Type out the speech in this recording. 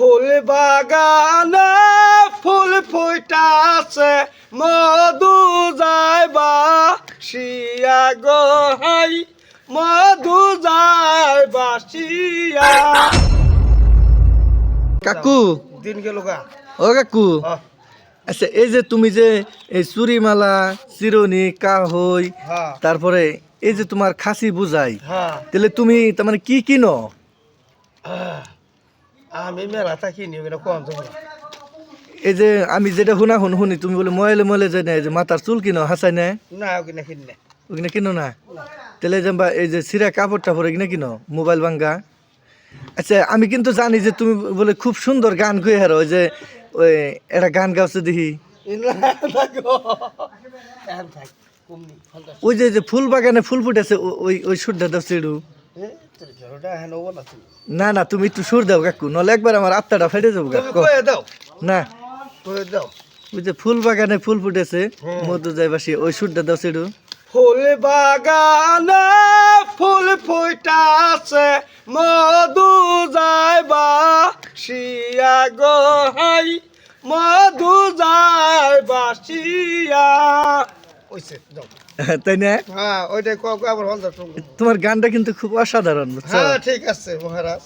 ফুল বাগানে ফুল ফুটাছে মধু যাইবা শিয়া গো হাই মধু যাইবা শিয়া। কাকু দিন গেল গা। ও কাকু আচ্ছা এই যে তুমি যে এই চুরিমালা চিরনি কাহই হ্যাঁ তারপরে এই যে তোমার খাসি বুঝাই হ্যাঁ তাহলে তুমি তার মানে কি কিনো? আমি মেলা থাকি নি ওখানে কম তো এই যে আমি যেটা শুনি তুমি বলে ময়লে ময়লে যে না এই যে মাথার চুল কিনো হাসাই না না ওখানে কিনে ওখানে কিনো না তাহলে যে বা এই যে সিরা কাপড় টাপড় এখানে কিনো মোবাইল ভাঙ্গা। আচ্ছা আমি কিন্তু জানি যে তুমি বলে খুব সুন্দর গান গয়ে হারো ওই যে ওই একটা গান গাওছে দেখি ওই যে ফুল বাগানে ফুল ফুটেছে ওই ওই সুরটা দাও সেডু। না না তুমি একটু সুর দাও কাকু নলে একবার আমার আত্মাটা ফেটে যাবো কাকু। না ওই যে ফুল বাগানে ফুল ফুটেছে মধু যাইবাসী ওই সুরটা দাও সেডু। ফুল বাগানে ফুল ফুটাছে মধু যাইবা শিয়া গো হাই মধু যাইবা শিয়া। ওইছে যাও। তাই না? হ্যাঁ ওইটাই আবার হল। তোমার গানটা কিন্তু খুব অসাধারণ বুঝছো? হ্যাঁ ঠিক আছে মহারাজ।